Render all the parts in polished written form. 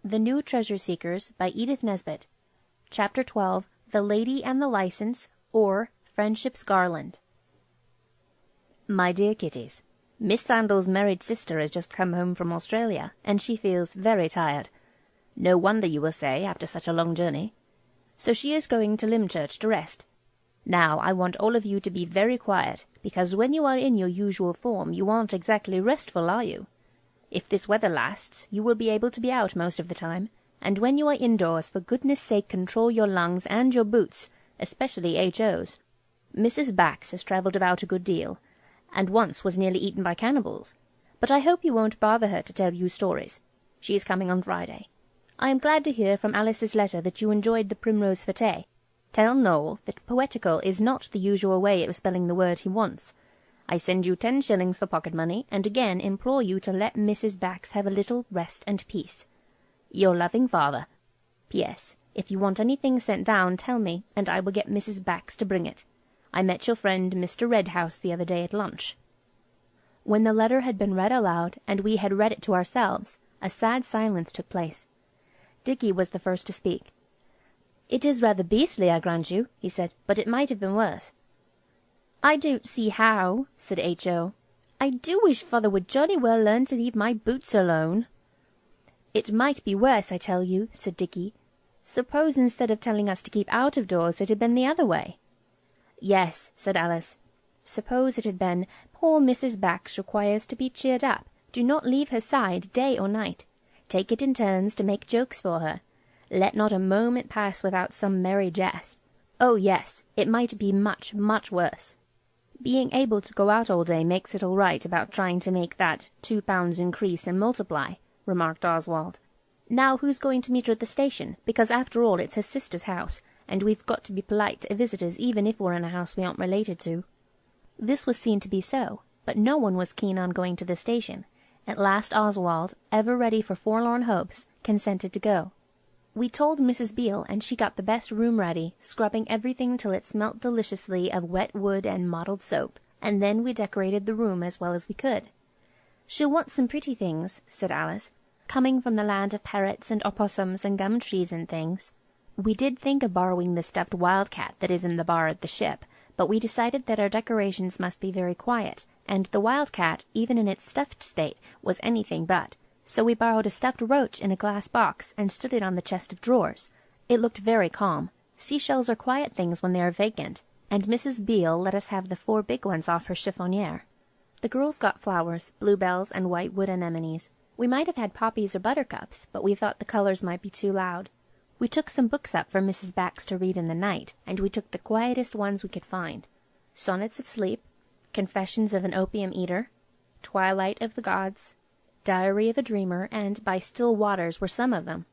The New Treasure Seekers by Edith Nesbit. Chapter 12. The Lady and the License, or Friendship's Garland. My dear Kitties, Miss Sandal's married sister has just come home from Australia, and she feels very tired. No wonder, you will say, after such a long journey. So she is going to Lymchurch to rest. Now, I want all of you to be very quiet, because when you are in your usual form you aren't exactly restful, are you? If this weather lasts, you will be able to be out most of the time, and when you are indoors, for goodness sake control your lungs and your boots, especially H.O.'s. Mrs. Bax has travelled about a good deal, and once was nearly eaten by cannibals, but I hope you won't bother her to tell you stories. She is coming on Friday. I am glad to hear from Alice's letter that you enjoyed the Primrose Fete. Tell Noel that poetical is not the usual way of spelling the word he wants. I send you 10 shillings for pocket money, and again implore you to let Mrs. Bax have a little rest and peace. Your loving father. P.S. If you want anything sent down, tell me, and I will get Mrs. Bax to bring it. I met your friend Mr. Redhouse the other day at lunch. When the letter had been read aloud, and we had read it to ourselves, a sad silence took place. Dickie was the first to speak. "It is rather beastly, I grant you," he said, "but it might have been worse." "I don't see how," said H.O. "I do wish father would jolly well learn to leave my boots alone." "It might be worse, I tell you," said Dickie. "Suppose instead of telling us to keep out of doors it had been the other way." "Yes," said Alice. "Suppose it had been, 'Poor Mrs. Bax requires to be cheered up. Do not leave her side day or night. Take it in turns to make jokes for her. Let not a moment pass without some merry jest.' Oh, yes, it might be much, much worse." "Being able to go out all day makes it all right about trying to make that 2 pounds increase and multiply," remarked Oswald. "Now who's going to meet her at the station? Because after all it's her sister's house, and we've got to be polite to visitors even if we're in a house we aren't related to." This was seen to be so, but no one was keen on going to the station. At last Oswald, ever ready for forlorn hopes, consented to go. We told Mrs. Beale, and she got the best room ready, scrubbing everything till it smelt deliciously of wet wood and mottled soap, and then we decorated the room as well as we could. "She'll want some pretty things," said Alice, "coming from the land of parrots and opossums and gum trees and things." We did think of borrowing the stuffed wildcat that is in the bar at the ship, but we decided that our decorations must be very quiet, and the wildcat, even in its stuffed state, was anything but. So we borrowed a stuffed roach in a glass box and stood it on the chest of drawers. It looked very calm. Seashells are quiet things when they are vacant, and Mrs. Beale let us have the 4 big ones off her chiffonier. The girls got flowers, bluebells, and white wood anemones. We might have had poppies or buttercups, but we thought the colours might be too loud. We took some books up for Mrs. Bax to read in the night, and we took the quietest ones we could find. Sonnets of Sleep, Confessions of an Opium Eater, Twilight of the Gods, Diary of a Dreamer, and By Still Waters were some of them.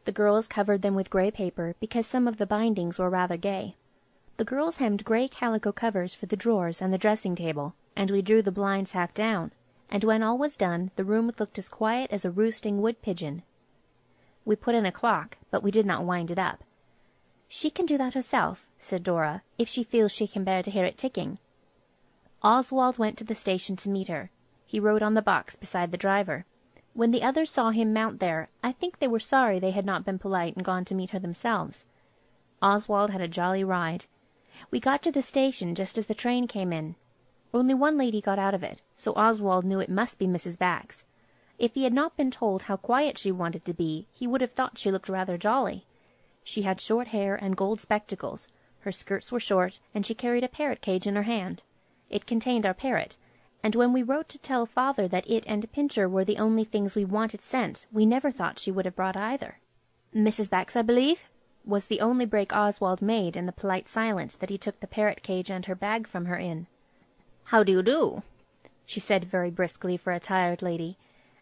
The girls covered them with grey paper, because some of the bindings were rather gay. The girls hemmed grey calico covers for the drawers and the dressing-table, and we drew the blinds half down, and when all was done the room looked as quiet as a roosting wood-pigeon. We put in a clock, but we did not wind it up. "She can do that herself," said Dora, "if she feels she can bear to hear it ticking." Oswald went to the station to meet her. He rode on the box beside the driver. When the others saw him mount there, I think they were sorry they had not been polite and gone to meet her themselves. Oswald had a jolly ride. We got to the station just as the train came in. Only one lady got out of it, so Oswald knew it must be Mrs. Bax. If he had not been told how quiet she wanted to be, he would have thought she looked rather jolly. She had short hair and gold spectacles. Her skirts were short, and she carried a parrot cage in her hand. It contained our parrot, and when we wrote to tell father that it and Pincher were the only things we wanted sent, we never thought she would have brought either. "Mrs. Bax, I believe?" was the only break Oswald made in the polite silence that he took the parrot cage and her bag from her in. "How do you do?" she said very briskly for a tired lady,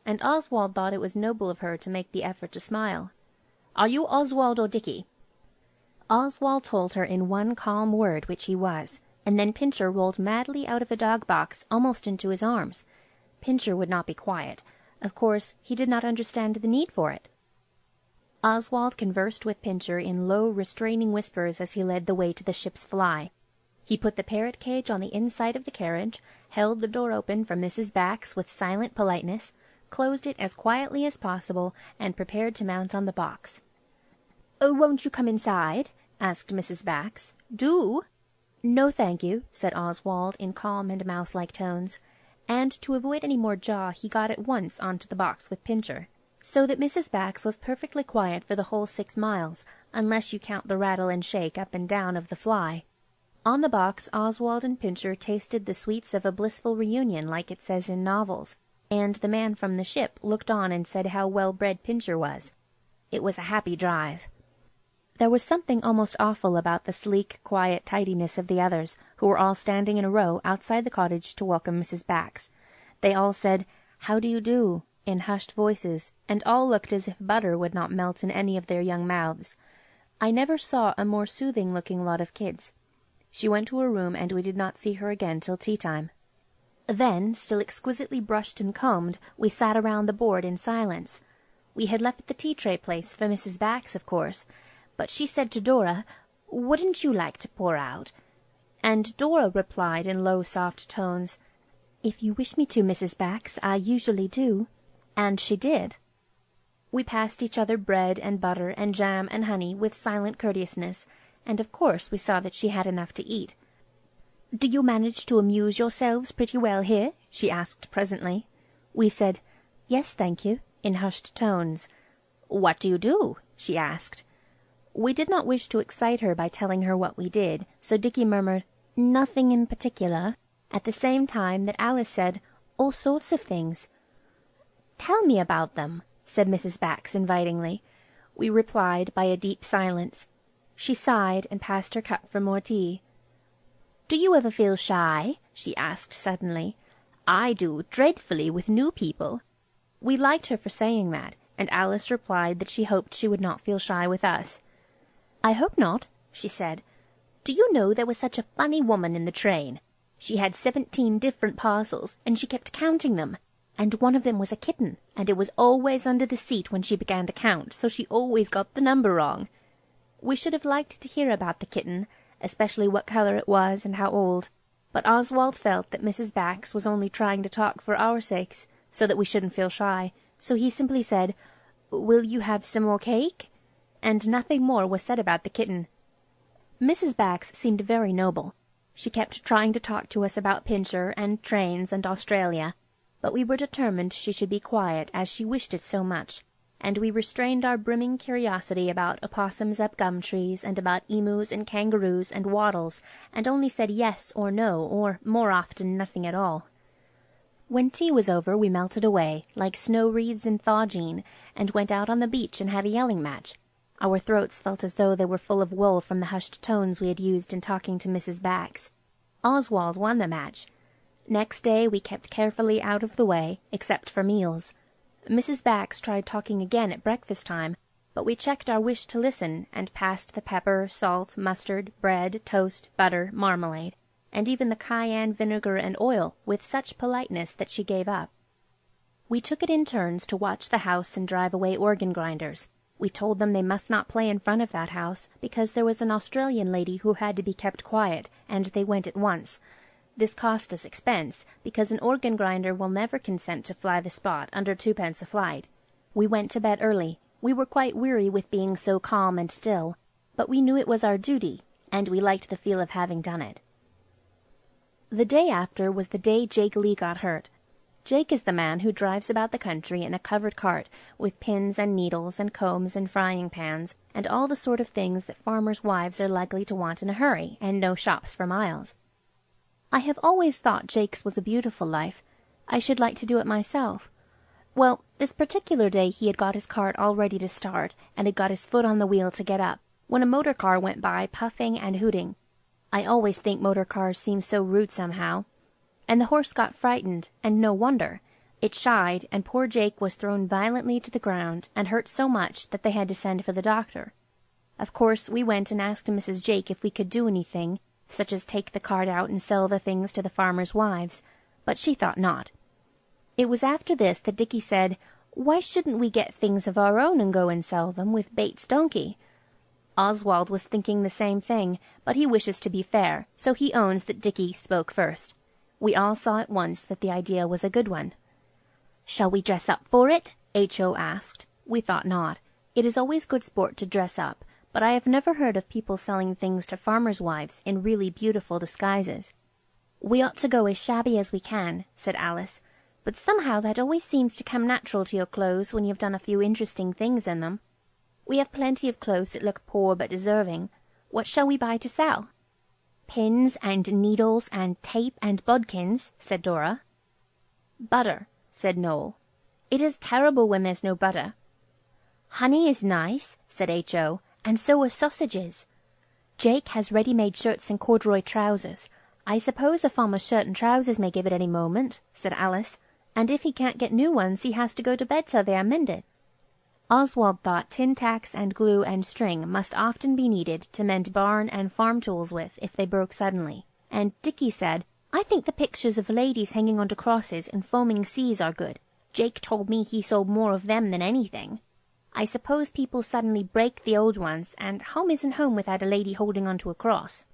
and Oswald thought it was noble of her to make the effort to smile. "Are you Oswald or Dickie?" Oswald told her in one calm word which he was, and then Pincher rolled madly out of a dog-box almost into his arms. Pincher would not be quiet. Of course, he did not understand the need for it. Oswald conversed with Pincher in low, restraining whispers as he led the way to the ship's fly. He put the parrot cage on the inside of the carriage, held the door open for Mrs. Bax with silent politeness, closed it as quietly as possible, and prepared to mount on the box. "Oh, won't you come inside?" asked Mrs. Bax. "Do." "No, thank you," said Oswald in calm and mouse-like tones, and to avoid any more jaw he got at once onto the box with Pincher, so that Mrs. Bax was perfectly quiet for the whole 6 miles, unless you count the rattle and shake up and down of the fly. On the box Oswald and Pincher tasted the sweets of a blissful reunion like it says in novels, and the man from the ship looked on and said how well-bred Pincher was. It was a happy drive. There was something almost awful about the sleek, quiet tidiness of the others, who were all standing in a row outside the cottage to welcome Mrs. Bax. They all said, "How do you do?" in hushed voices, and all looked as if butter would not melt in any of their young mouths. I never saw a more soothing-looking lot of kids. She went to her room, and we did not see her again till tea-time. Then, still exquisitely brushed and combed, we sat around the board in silence. We had left the tea-tray place for Mrs. Bax, of course, but she said to Dora, "Wouldn't you like to pour out?" And Dora replied in low, soft tones, "If you wish me to, Mrs. Bax, I usually do." And she did. We passed each other bread and butter and jam and honey with silent courteousness, and of course we saw that she had enough to eat. "Do you manage to amuse yourselves pretty well here?" she asked presently. We said, "Yes, thank you," in hushed tones. "What do you do?" she asked. We did not wish to excite her by telling her what we did, so Dickie murmured, "Nothing in particular," at the same time that Alice said, "All sorts of things." "Tell me about them," said Mrs. Bax invitingly. We replied by a deep silence. She sighed and passed her cup for more tea. "Do you ever feel shy?" she asked suddenly. "I do, dreadfully, with new people." We liked her for saying that, and Alice replied that she hoped she would not feel shy with us. "I hope not," she said. "Do you know there was such a funny woman in the train? She had 17 different parcels, and she kept counting them, and one of them was a kitten, and it was always under the seat when she began to count, so she always got the number wrong." We should have liked to hear about the kitten, especially what colour it was and how old, but Oswald felt that Mrs. Bax was only trying to talk for our sakes, so that we shouldn't feel shy, so he simply said, "Will you have some more cake?" And nothing more was said about the kitten. Mrs. Bax seemed very noble. She kept trying to talk to us about Pincher and trains and Australia, but we were determined she should be quiet, as she wished it so much, and we restrained our brimming curiosity about opossums up gum trees, and about emus and kangaroos and wattles, and only said yes or no, or more often nothing at all. When tea was over we melted away, like snow wreaths in thaw-jean, and went out on the beach and had a yelling match. Our throats felt as though they were full of wool from the hushed tones we had used in talking to Mrs. Bax. Oswald won the match. Next day we kept carefully out of the way, except for meals. Mrs. Bax tried talking again at breakfast-time, but we checked our wish to listen, and passed the pepper, salt, mustard, bread, toast, butter, marmalade, and even the cayenne vinegar and oil, with such politeness that she gave up. We took it in turns to watch the house and drive away organ-grinders. We told them they must not play in front of that house, because there was an Australian lady who had to be kept quiet, and they went at once. This cost us expense, because an organ-grinder will never consent to fly the spot under 2d a flight. We went to bed early. We were quite weary with being so calm and still, but we knew it was our duty, and we liked the feel of having done it. The day after was the day Jake Lee got hurt. Jake is the man who drives about the country in a covered cart, with pins and needles and combs and frying pans, and all the sort of things that farmers' wives are likely to want in a hurry, and no shops for miles. I have always thought Jake's was a beautiful life. I should like to do it myself. Well, this particular day he had got his cart all ready to start, and had got his foot on the wheel to get up, when a motor car went by, puffing and hooting. I always think motor cars seem so rude somehow. And the horse got frightened, and no wonder. It shied, and poor Jake was thrown violently to the ground, and hurt so much that they had to send for the doctor. Of course, we went and asked Mrs. Jake if we could do anything, such as take the cart out and sell the things to the farmers' wives, but she thought not. It was after this that Dickie said, "Why shouldn't we get things of our own and go and sell them with Bates' donkey?" Oswald was thinking the same thing, but he wishes to be fair, so he owns that Dickie spoke first. We all saw at once that the idea was a good one. "Shall we dress up for it?" H.O. asked. We thought not. It is always good sport to dress up, but I have never heard of people selling things to farmers' wives in really beautiful disguises. "We ought to go as shabby as we can," said Alice, "but somehow that always seems to come natural to your clothes when you've done a few interesting things in them. We have plenty of clothes that look poor but deserving. What shall we buy to sell?" "Pins and needles and tape and bodkins," said Dora. "Butter," said Noel. "It is terrible when there's no butter." "Honey is nice," said H.O., "and so are sausages. Jake has ready-made shirts and corduroy trousers. I suppose a farmer's shirt and trousers may give at any moment," said Alice, "and if he can't get new ones he has to go to bed till they are mended." Oswald thought tin tacks and glue and string must often be needed to mend barn and farm tools with if they broke suddenly, and Dicky said, "I think the pictures of ladies hanging onto crosses in foaming seas are good. Jake told me he sold more of them than anything. I suppose people suddenly break the old ones, and home isn't home without a lady holding onto a cross."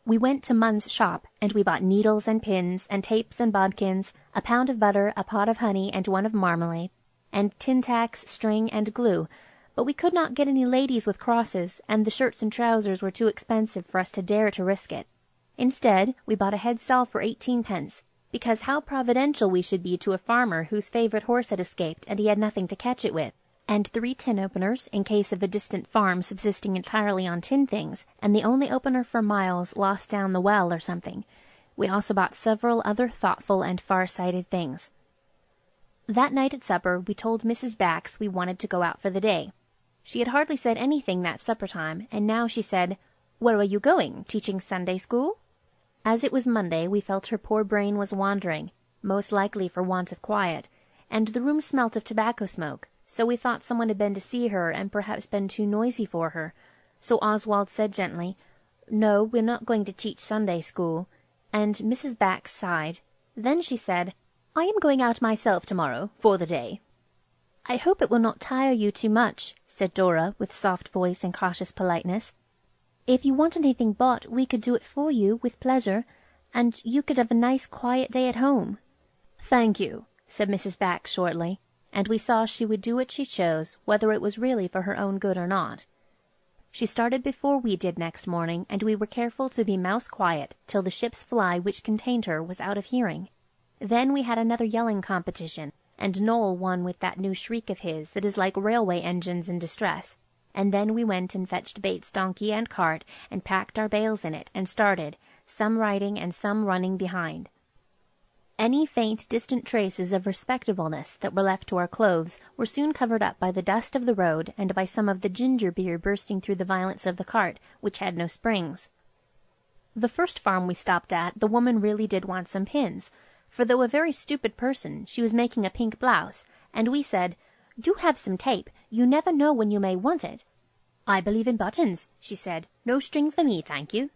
We went to Munn's shop, and we bought needles and pins and tapes and bodkins, a pound of butter, a pot of honey, and one of marmalade, and tin tacks, string, and glue, but we could not get any ladies with crosses, and the shirts and trousers were too expensive for us to dare to risk it. Instead, we bought a headstall for 18p, because how providential we should be to a farmer whose favourite horse had escaped and he had nothing to catch it with, and 3 tin openers, in case of a distant farm subsisting entirely on tin things, and the only opener for miles lost down the well or something. We also bought several other thoughtful and far-sighted things. That night at supper we told Mrs. Bax we wanted to go out for the day. She had hardly said anything that supper time, and now she said, "Where are you going? Teaching Sunday school?" As it was Monday, we felt her poor brain was wandering, most likely for want of quiet, and the room smelt of tobacco smoke, so we thought someone had been to see her and perhaps been too noisy for her. So Oswald said gently, "No, we're not going to teach Sunday school," and Mrs. Bax sighed. Then she said, "I am going out myself tomorrow, for the day." "I hope it will not tire you too much," said Dora, with soft voice and cautious politeness. "If you want anything bought, we could do it for you, with pleasure, and you could have a nice quiet day at home." "Thank you," said Mrs. Bax shortly, and we saw she would do what she chose, whether it was really for her own good or not. She started before we did next morning, and we were careful to be mouse-quiet till the ship's fly which contained her was out of hearing. Then we had another yelling competition, and Noel won with that new shriek of his that is like railway engines in distress. And then we went and fetched Bates' donkey and cart, and packed our bales in it, and started, some riding and some running behind. Any faint, distant traces of respectableness that were left to our clothes were soon covered up by the dust of the road and by some of the ginger beer bursting through the violence of the cart, which had no springs. The first farm we stopped at, the woman really did want some pins, for though a very stupid person, she was making a pink blouse, and we said, "Do have some tape, you never know when you may want it." "I believe in buttons," she said. "No string for me, thank you."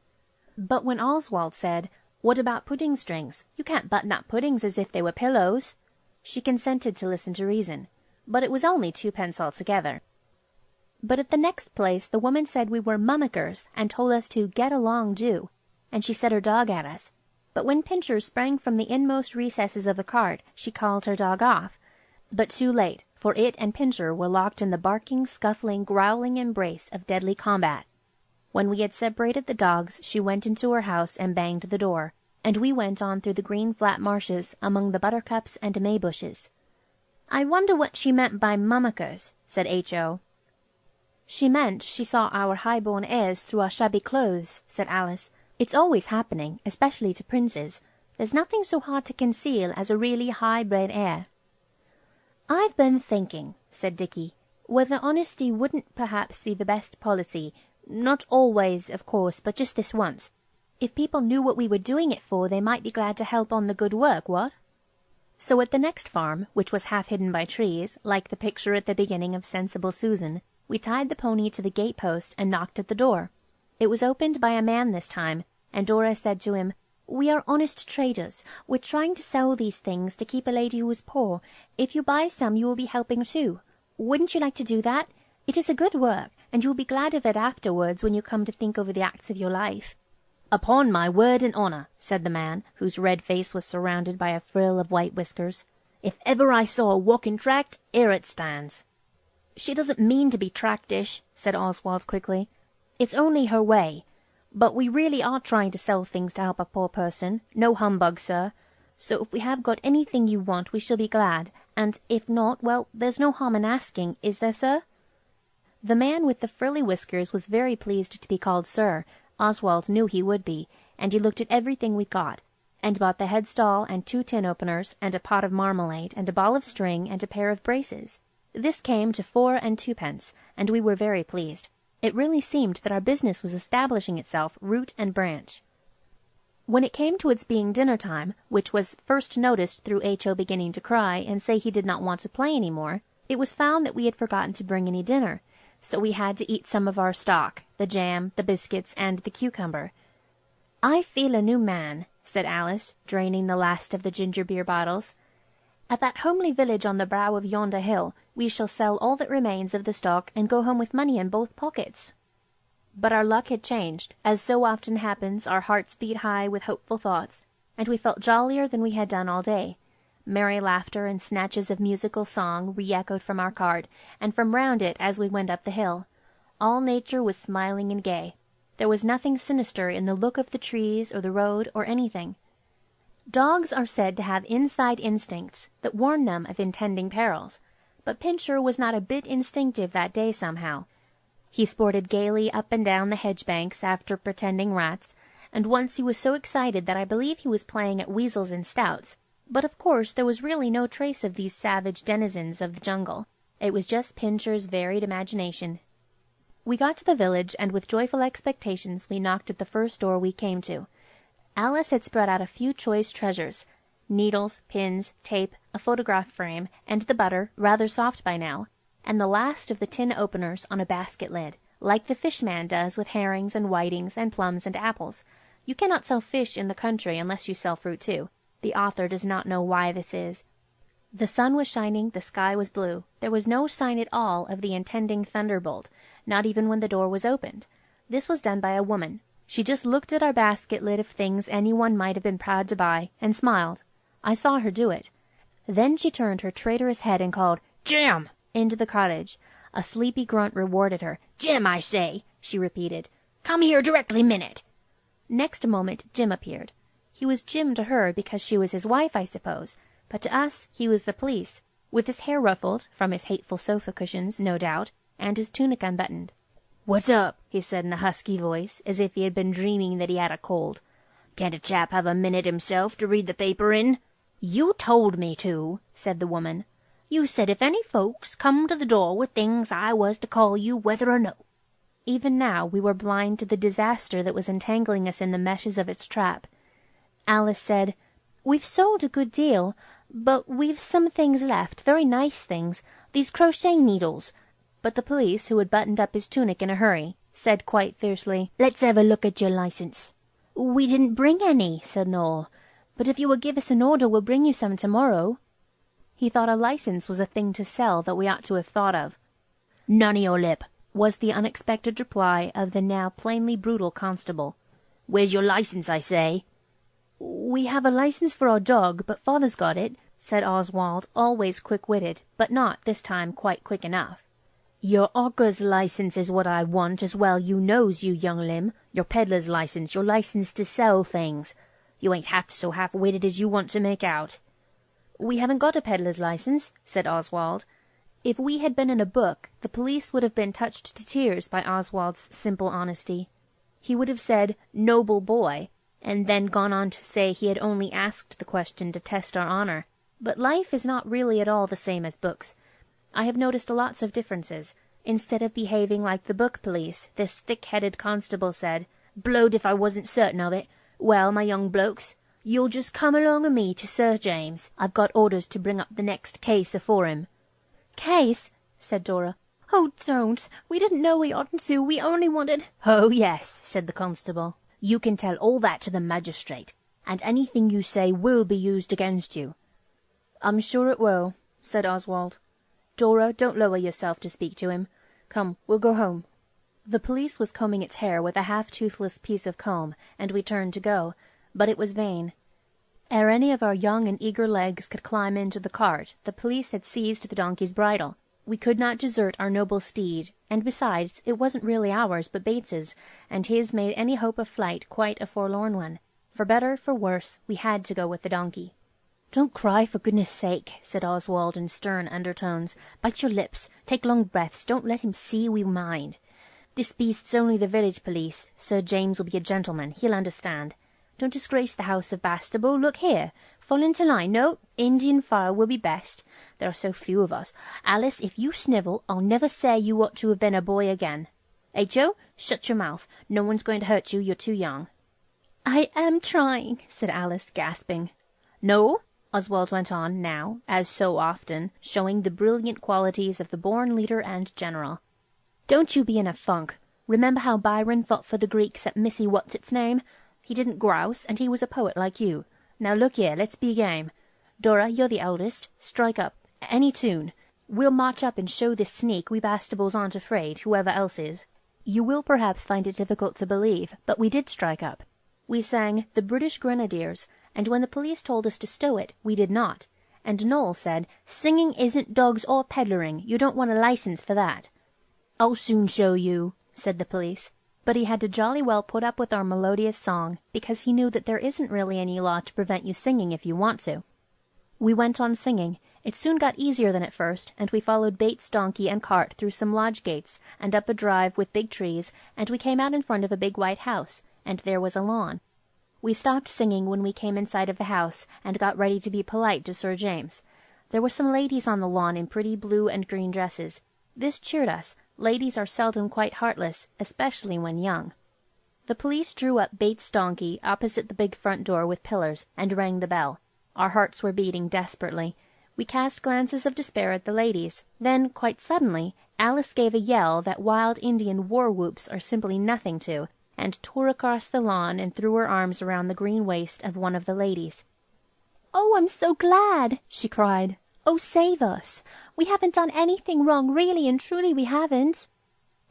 But when Oswald said, "What about pudding strings? You can't button up puddings as if they were pillows," she consented to listen to reason, but it was only 2p altogether. But at the next place the woman said we were mummickers, and told us to get along do, and she set her dog at us. But when Pincher sprang from the inmost recesses of the cart, she called her dog off. But too late, for it and Pincher were locked in the barking, scuffling, growling embrace of deadly combat. When we had separated the dogs, she went into her house and banged the door, and we went on through the green flat marshes among the buttercups and may bushes. "I wonder what she meant by mummickers," said H.O. "She meant she saw our high-born airs through our shabby clothes," said Alice. "It's always happening, especially to princes. There's nothing so hard to conceal as a really high-bred air." "I've been thinking," said Dicky, "whether honesty wouldn't perhaps be the best policy. Not always, of course, but just this once. If people knew what we were doing it for, they might be glad to help on the good work, what?" So at the next farm, which was half hidden by trees, like the picture at the beginning of Sensible Susan, we tied the pony to the gate-post and knocked at the door. It was opened by a man this time, and Dora said to him, "We are honest traders. We're trying to sell these things to keep a lady who is poor. If you buy some, you will be helping too. Wouldn't you like to do that? It is a good work, and you will be glad of it afterwards when you come to think over the acts of your life." "Upon my word and honour," said the man, whose red face was surrounded by a frill of white whiskers. If ever I saw a walking tract, here it stands." "She doesn't mean to be tractish," said Oswald quickly. "It's only her way. But we really are trying to sell things to help a poor person. No humbug, sir. So if we have got anything you want, we shall be glad, and if not, well, there's no harm in asking, is there, sir?" The man with the frilly whiskers was very pleased to be called sir. Oswald knew he would be, and he looked at everything we got, and bought the headstall and 2 tin openers, and a pot of marmalade, and a ball of string, and a pair of braces. This came to 4 and 2 pence, and we were very pleased. It really seemed that our business was establishing itself root and branch. When it came to its being dinner time, which was first noticed through H.O. beginning to cry and say he did not want to play any more, it was found that we had forgotten to bring any dinner, so we had to eat some of our stock, the jam, the biscuits, and the cucumber. "I feel a new man," said Alice, draining the last of the ginger beer bottles. "At that homely village on the brow of yonder hill, we shall sell all that remains of the stock and go home with money in both pockets." But our luck had changed. As so often happens, our hearts beat high with hopeful thoughts, and we felt jollier than we had done all day. Merry laughter and snatches of musical song re-echoed from our cart, and from round it as we went up the hill. All nature was smiling and gay. There was nothing sinister in the look of the trees or the road or anything. Dogs are said to have inside instincts that warn them of intending perils, but Pincher was not a bit instinctive that day somehow. He sported gaily up and down the hedge-banks after pretending rats, and once he was so excited that I believe he was playing at weasels and stoats, but of course there was really no trace of these savage denizens of the jungle. It was just Pincher's varied imagination. We got to the village, and with joyful expectations we knocked at the first door we came to. Alice had spread out a few choice treasures, needles, pins, tape, a photograph frame, and the butter, rather soft by now, and the last of the tin openers on a basket lid, like the fishman does with herrings and whitings and plums and apples. You cannot sell fish in the country unless you sell fruit too. The author does not know why this is. The sun was shining, the sky was blue. There was no sign at all of the intending thunderbolt, not even when the door was opened. This was done by a woman. She just looked at our basket lid of things anyone might have been proud to buy, and smiled. I saw her do it. Then she turned her traitorous head and called, "Jim!" into the cottage. A sleepy grunt rewarded her. "Jim, I say," she repeated. "Come here directly minute." Next moment Jim appeared. He was Jim to her because she was his wife, I suppose, but to us he was the police, with his hair ruffled, from his hateful sofa cushions, no doubt, and his tunic unbuttoned. "What's up?" he said in a husky voice, as if he had been dreaming that he had a cold. "Can't a chap have a minute himself to read the paper in?" "You told me to," said the woman. "You said if any folks come to the door with things I was to call you whether or no." Even now we were blind to the disaster that was entangling us in the meshes of its trap. Alice said, "We've sold a good deal, but we've some things left, very nice things, these crochet needles." But the police, who had buttoned up his tunic in a hurry, said quite fiercely, "Let's have a look at your license." "We didn't bring any," said Noel, "but if you will give us an order we'll bring you some tomorrow." He thought a license was a thing to sell that we ought to have thought of. "None o' your lip," was the unexpected reply of the now plainly brutal constable. "Where's your license, I say?" "We have a license for our dog, but father's got it," said Oswald, always quick-witted, but not, this time, quite quick enough. "Your 'awker's license is what I want, as well you knows, you young limb. Your peddler's license, your license to sell things. You ain't half so half-witted as you want to make out." "We haven't got a peddler's license," said Oswald. If we had been in a book, the police would have been touched to tears by Oswald's simple honesty. He would have said, "Noble boy," and then gone on to say he had only asked the question to test our honour. But life is not really at all the same as books. I have noticed lots of differences. Instead of behaving like the book police, this thick-headed constable said, "Blowed if I wasn't certain of it. Well, my young blokes, you'll just come along o' me to Sir James. I've got orders to bring up the next case afore him." "Case?" said Dora. "Oh, don't. We didn't know we oughtn't to. We only wanted—" "Oh, yes," said the constable. "You can tell all that to the magistrate, and anything you say will be used against you." "I'm sure it will," said Oswald. "Dora, don't lower yourself to speak to him. Come, we'll go home." The police was combing its hair with a half-toothless piece of comb, and we turned to go, but it was vain. Ere any of our young and eager legs could climb into the cart, the police had seized the donkey's bridle. We could not desert our noble steed, and besides, it wasn't really ours but Bates's, and his made any hope of flight quite a forlorn one. For better, for worse, we had to go with the donkey. "Don't cry, for goodness' sake," said Oswald in stern undertones. "Bite your lips, take long breaths, don't let him see we mind. This beast's only the village police. Sir James will be a gentleman, he'll understand. Don't disgrace the house of Bastable. Look here, fall into line. No, Indian file will be best. There are so few of us. Alice, if you snivel, I'll never say you ought to have been a boy again. Joe, shut your mouth. No one's going to hurt you, you're too young." "I am trying," said Alice, gasping. "No," Oswald went on now, as so often, showing the brilliant qualities of the born leader and general. "Don't you be in a funk. Remember how Byron fought for the Greeks at Missy What's-its-name? He didn't grouse, and he was a poet like you. Now look here, let's be game. Dora, you're the eldest. Strike up. Any tune. We'll march up and show this sneak we Bastables aren't afraid, whoever else is." You will perhaps find it difficult to believe, but we did strike up. We sang "The British Grenadiers," and when the police told us to stow it, we did not. And Noel said, "Singing isn't dogs or peddlering. You don't want a licence for that." "I'll soon show you," said the police. But he had to jolly well put up with our melodious song, because he knew that there isn't really any law to prevent you singing if you want to. We went on singing. It soon got easier than at first, and we followed Bates' donkey and cart through some lodge gates, and up a drive with big trees, and we came out in front of a big white house, and there was a lawn. We stopped singing when we came in sight of the house, and got ready to be polite to Sir James. There were some ladies on the lawn in pretty blue and green dresses. This cheered us. Ladies are seldom quite heartless, especially when young. The police drew up Bates' donkey opposite the big front door with pillars, and rang the bell. Our hearts were beating desperately. We cast glances of despair at the ladies. Then, quite suddenly, Alice gave a yell that wild Indian war-whoops are simply nothing to, and tore across the lawn and threw her arms around the green waist of one of the ladies. "Oh, I'm so glad!" she cried. "Oh, save us! We haven't done anything wrong, really and truly we haven't."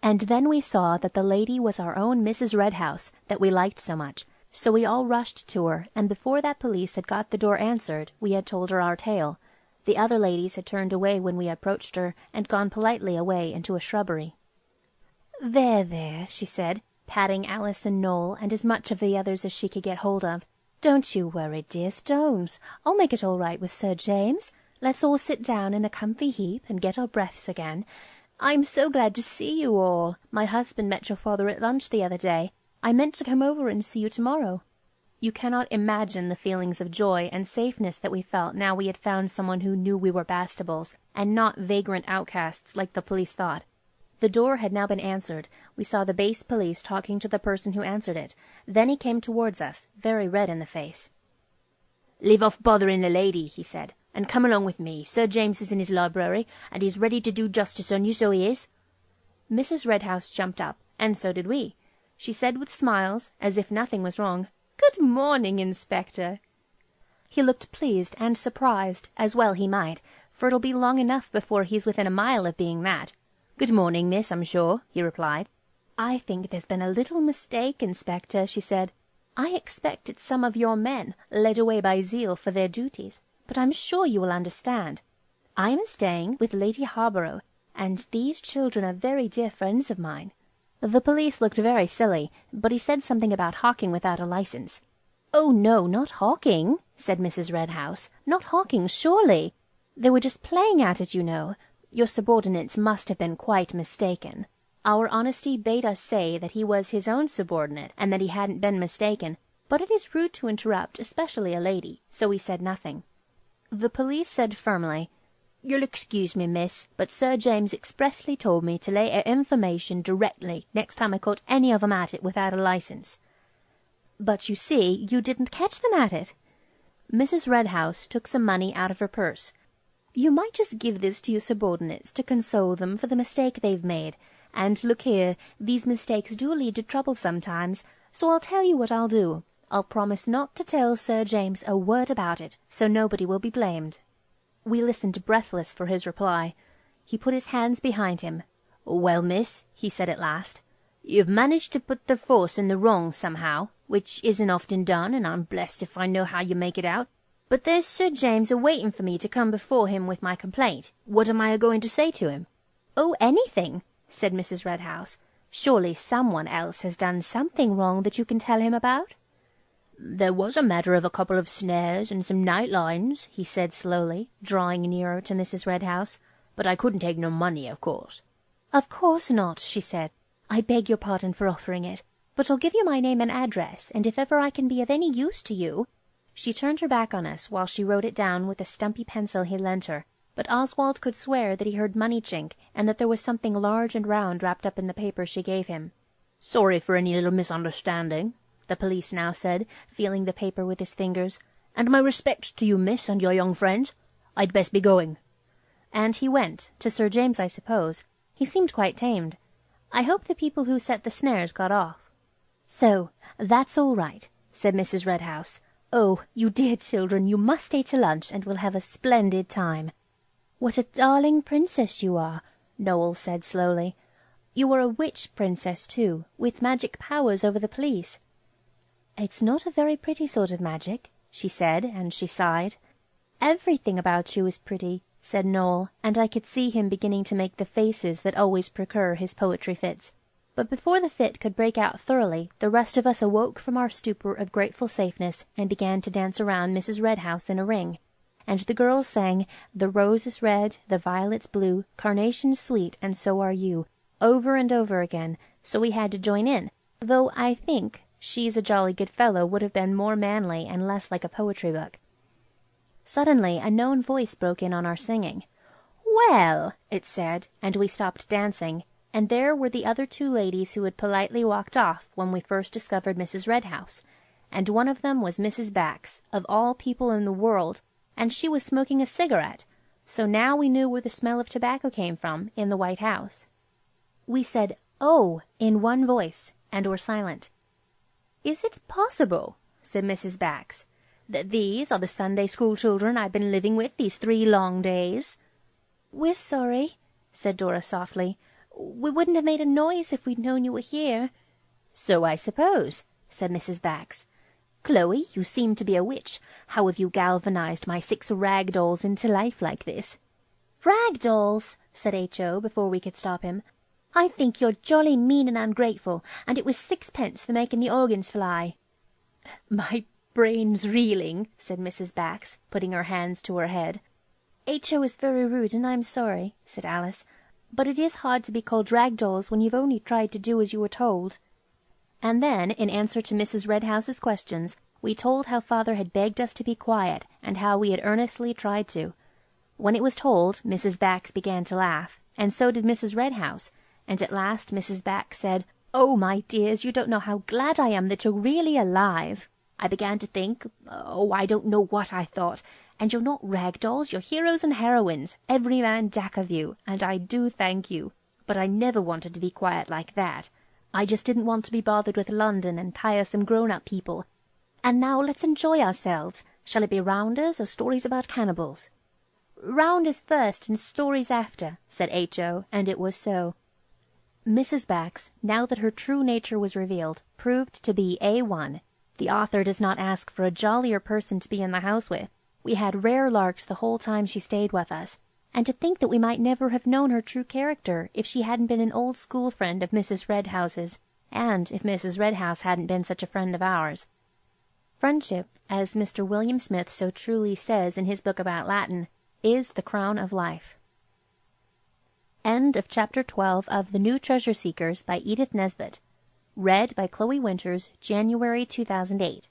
And then we saw that the lady was our own Mrs. Redhouse, that we liked so much. So we all rushed to her, and before that police had got the door answered, we had told her our tale. The other ladies had turned away when we approached her, and gone politely away into a shrubbery. "There, there," she said, patting Alice and Noel and as much of the others as she could get hold of. "Don't you worry, dear Stones. I'll make it all right with Sir James. Let's all sit down in a comfy heap and get our breaths again. I'm so glad to see you all. My husband met your father at lunch the other day. I meant to come over and see you tomorrow." You cannot imagine the feelings of joy and safeness that we felt now we had found someone who knew we were Bastables, and not vagrant outcasts like the police thought. The door had now been answered. We saw the base police talking to the person who answered it. Then he came towards us, very red in the face. "Leave off bothering the lady," he said, "and come along with me. Sir James is in his library, and he's ready to do justice on you, so he is." Mrs. Redhouse jumped up, and so did we. She said with smiles, as if nothing was wrong, "Good morning, Inspector." He looked pleased and surprised, as well he might, for it'll be long enough before he's within a mile of being that. "Good morning, miss, I'm sure," he replied. "I think there's been a little mistake, Inspector," she said. "I expect it's some of your men, led away by zeal for their duties, but I'm sure you will understand. I am staying with Lady Harborough, and these children are very dear friends of mine." The police looked very silly, but he said something about hawking without a license. "Oh, no, not hawking," said Mrs. Redhouse. "Not hawking, surely. They were just playing at it, you know. Your subordinates must have been quite mistaken." Our honesty bade us say that he was his own subordinate, and that he hadn't been mistaken, but it is rude to interrupt, especially a lady, so we said nothing. The police said firmly, "You'll excuse me, miss, but Sir James expressly told me to lay information directly next time I caught any of 'em at it without a license." "But you see, you didn't catch them at it." Mrs. Redhouse took some money out of her purse. "You might just give this to your subordinates to console them for the mistake they've made. And look here, these mistakes do lead to trouble sometimes, so I'll tell you what I'll do. I'll promise not to tell Sir James a word about it, so nobody will be blamed." We listened breathless for his reply. He put his hands behind him. "Well, miss," he said at last, "you've managed to put the force in the wrong somehow. which isn't often done, and I'm blessed if I know how you make it out. But there's Sir James a-waiting for me to come before him with my complaint. What am I a-going to say to him?" "Oh, anything," said Mrs. Red House. "Surely someone else has done something wrong that you can tell him about?" "There was a matter of a couple of snares and some night lines," he said slowly, drawing nearer to Mrs. Red House. "But I couldn't take no money, of course." "Of course not," she said. "I beg your pardon for offering it, but I'll give you my name and address, and if ever I can be of any use to you—" She turned her back on us while she wrote it down with a stumpy pencil he lent her, but Oswald could swear that he heard money chink, and that there was something large and round wrapped up in the paper she gave him. "Sorry for any little misunderstanding," the police now said, feeling the paper with his fingers, "and my respects to you, miss, and your young friends. I'd best be going." And he went, to Sir James, I suppose. He seemed quite tamed. I hope the people who set the snares got off. "So, that's all right," said Mrs. Red House. "Oh, you dear children, you must stay to lunch, and we'll have a splendid time." "What a darling princess you are," Noel said slowly. "You are a witch princess, too, with magic powers over the police." "It's not a very pretty sort of magic," she said, and she sighed. "Everything about you is pretty," said Noel, and I could see him beginning to make the faces that always precur his poetry fits. But before the fit could break out thoroughly, the rest of us awoke from our stupor of grateful safeness and began to dance around Mrs. Red House in a ring. And the girls sang "The rose is red, the violet's blue, carnation's sweet, and so are you," over and over again, so we had to join in, though I think "She's a Jolly Good Fellow" would have been more manly and less like a poetry book. Suddenly a known voice broke in on our singing. "Well," it said, and we stopped dancing, and there were the other two ladies who had politely walked off when we first discovered Mrs. Red House, and one of them was Mrs. Bax, of all people in the world, and she was smoking a cigarette, so now we knew where the smell of tobacco came from in the White House. We said "Oh" in one voice, and were silent. "Is it possible," said Mrs. Bax, "that these are the Sunday school children I've been living with these 3 long days?" "We're sorry," said Dora softly. "We wouldn't have made a noise if we'd known you were here." "So I suppose," said Mrs. Bax. "Chloe, you seem to be a witch. How have you galvanized my 6 rag dolls into life like this?" "Rag dolls," said H.O. before we could stop him. "I think you're jolly mean and ungrateful, and it was 6 for making the organs fly." "My brain's reeling," said Mrs. Bax, putting her hands to her head. "H.O. is very rude, and I'm sorry," said Alice. "But it is hard to be called rag dolls when you've only tried to do as you were told." And then, in answer to Mrs. Red House's questions, we told how Father had begged us to be quiet, and how we had earnestly tried to. When it was told, Mrs. Bax began to laugh, and so did Mrs. Red House, and at last Mrs. Bax said, "Oh, my dears, you don't know how glad I am that you're really alive. I began to think, I don't know what I thought, and you're not rag dolls, you're heroes and heroines, every man jack of you, and I do thank you. But I never wanted to be quiet like that. I just didn't want to be bothered with London and tiresome grown-up people. And now let's enjoy ourselves. Shall it be rounders or stories about cannibals?" "Rounders first and stories after," said H.O., and it was so. Mrs. Bax, now that her true nature was revealed, proved to be A1. The author does not ask for a jollier person to be in the house with. We had rare larks the whole time she stayed with us, and to think that we might never have known her true character if she hadn't been an old school friend of Mrs. Red House's, and if Mrs. Red House hadn't been such a friend of ours. Friendship, as Mr. William Smith so truly says in his book about Latin, is the crown of life. End of Chapter 12 of The New Treasure Seekers by Edith Nesbit. Read by Chloe Winters, January 2008.